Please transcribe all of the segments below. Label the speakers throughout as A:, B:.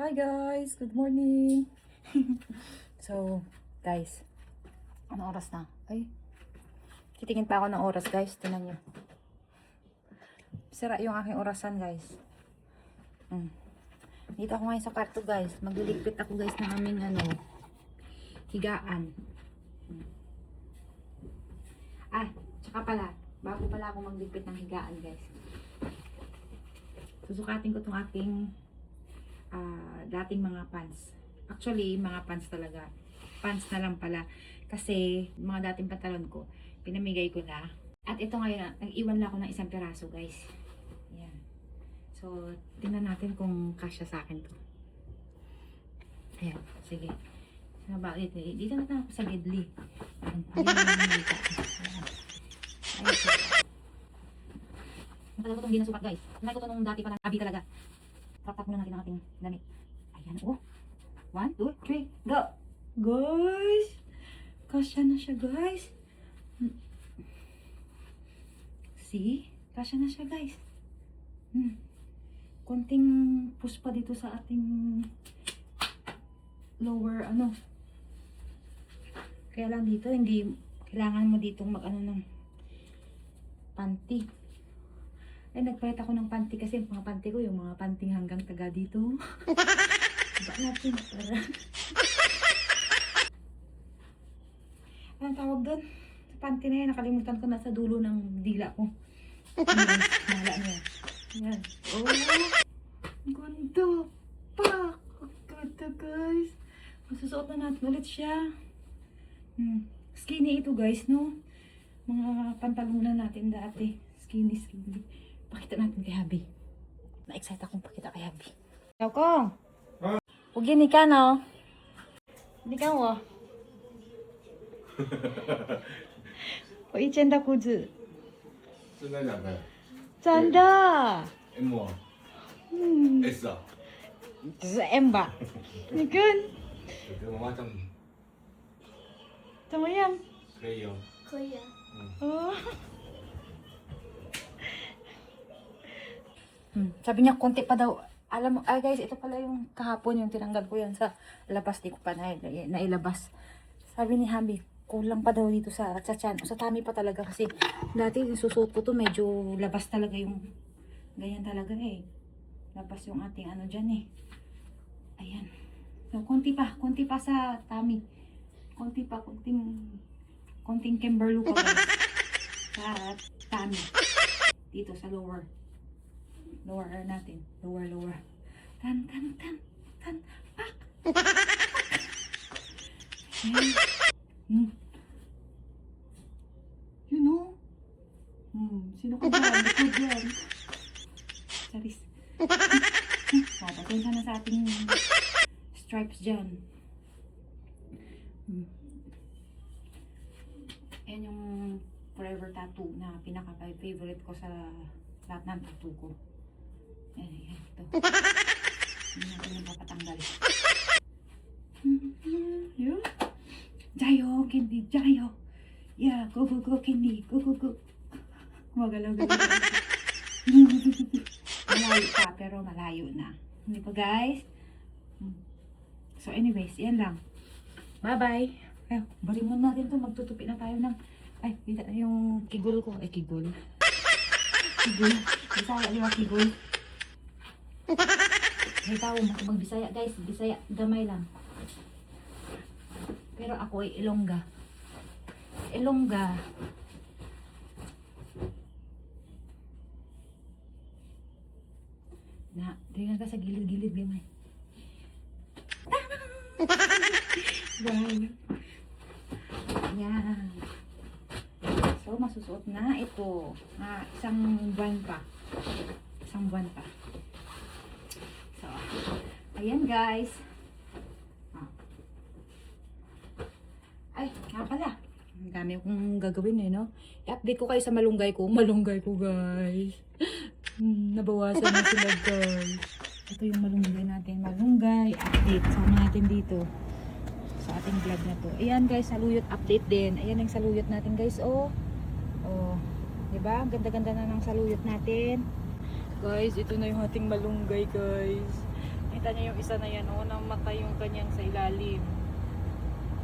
A: Hi guys! Good morning! So, guys, ano oras na? Ay, titingin pa ako ng oras guys. Tingnan nyo. Sira yung aking orasan guys. Dito ako ngayon sa kwarto guys. Magliligpit ako guys ng aming higaan. Tsaka pala, bago pala ako magligpit ng higaan guys. Susukatin ko tong aking dating mga pants. Actually, mga pants talaga. Pants na lang pala. Kasi, mga dating pantalon ko, pinamigay ko na. At ito ngayon, nag-iwan lang ako ng isang piraso, guys. Ayan. So, tingnan natin kung kasya sa akin to. Ayan, sige. Bakit eh? Dito na ako sa Gidli. Ayan. Matagal ko itong hindi nasukat, guys. Tinry ko ito nung dati pa lang. Abi talaga. Tap-tap muna natin ang ating damit. Ayan, oh. 1, 2, 3, go! Guys! Kasya na siya, guys. See? Kasya na siya, guys. Konting push pa dito sa ating lower, Kaya lang dito, hindi kailangan mo ditong ng panty. Ay, nagpalit ako ng panty kasi mga panty ko, yung mga panting hanggang taga dito. Diba natin para? Anong tawag doon? Sa panty na yan, nakalimutan ko na sa dulo ng dila ko. Nala niya. Yan. Oh! Ganda! Pak! Ganda guys! Masusuot na natin ulit siya. Skinny ito guys, no? Mga pantalunan natin dati. Skinny. Pakita natin kay Habi. Na-excite akong pakita kay Habi. Ikaw kong! Huwag yun ka, no? Hindi ka mo. O, ichenda kuzu.
B: 真的假的？
A: 真的
B: M 啊？S 啊？
A: 只是 M 吧？你看
B: 我觉得妈妈这样
A: 怎么样？
B: 可以哦。
C: 可以啊。
A: Oh. Sabi niya, konti pa daw. Alam mo, guys, ito pala yung kahapon yung tinanggal ko yan sa labas. Di ko pa nailabas. Sabi ni Habi, kulang pa daw dito sa tiyan. Sa tummy pa talaga kasi dati susuot ko to medyo labas talaga yung ganyan talaga eh. Labas yung ating dyan eh. Ayan. So, konti pa sa tummy. Konting Kimberloo pa guys. Sa tummy. Dito sa lower natin. Lower. Tan. Pak! You know? Sino ka ba? Likod yan. Charis. Pasensya na sa ating stripes dyan. Ayan yung forever tattoo na pinaka-favorite ko sa lahat ng tattoo ko. Ayan, ito. Hindi natin napapatanggal. Yun. Jayo, Candy, Jayo. Yeah, go, Candy. Go. Magalaw. Malayo pa, pero malayo na. Hindi pa, guys? So, anyways, yan lang. Bye-bye. Ay, balimon natin to. Magtutupi na tayo ng... Ay, yung kigul ko. Ay, kigul. Bisaya, di ba, kigul? May tao magbisaya guys, Bisaya gamay lang. Pero ako ay Ilongga. Na, tingnan ka sa gilid gamay. Wow. Yan. So, masusuot na ito. Isang buwan pa. So, ayan guys. Ay, nga pala. Ang dami akong gagawin no? I-update ko kayo sa malunggay ko. Malunggay ko guys. Nabawasan na sila guys. Ito yung malunggay natin. Malunggay update. Sama natin dito. Sa ating vlog na to. Ayan guys, saluyot update din. Ayan yung saluyot natin guys. Oh. Diba? Ganda-ganda na ng saluyot natin. Guys, ito na yung ating malunggay guys. Kita niya yung isa na yan, oh, namatay yung kanyang sa ilalim.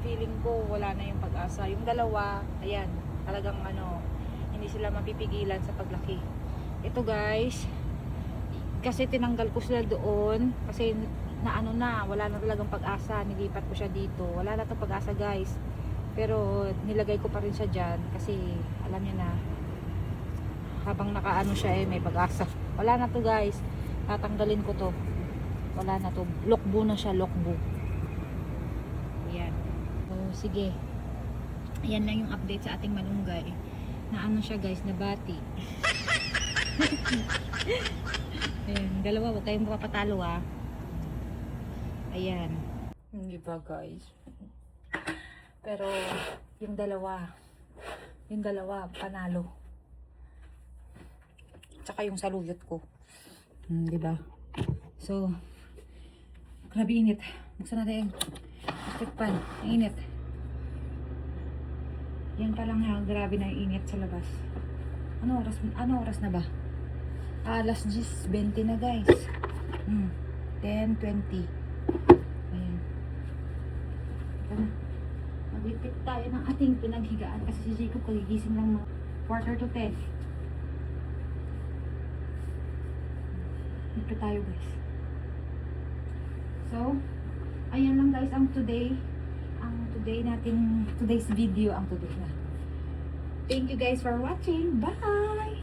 A: Feeling ko wala na yung pag-asa. Yung dalawa, ayan, talagang ano, hindi sila mapipigilan sa paglaki. Ito guys, kasi tinanggal ko sila doon kasi na ano na, wala na talagang pag-asa. Nilipat ko siya dito. Wala na 'tong pag-asa guys. Pero nilagay ko pa rin siya diyan kasi alam niyo na habang nakaano siya may pag-asa. Wala na to guys. Tatanggalin ko to. Wala na to. Lokbo na siya, lokbo. Ayan. So sige. Ayan lang yung update sa ating malunggay. Na ano siya guys, na bati. Ayan, dalawa, huwag kayong mapapatalo ah. Ayan. Hindi ba guys? Pero yung dalawa panalo. Tsaka yung saluyot ko. Di ba? So, grabe init. Buksan natin yung electric pan. Ang init. Yan pa lang ha, grabe na yung init sa labas. Ano oras na ba? Alas 10:20 na guys. 10:20. Ayan. Ito na. Magpipit tayo ng ating pinaghigaan kasi si Jacob kagigising lang mga 9:45. Magpipit tayo guys. So, ayan lang guys ang today's video ang today na. Thank you guys for watching. Bye!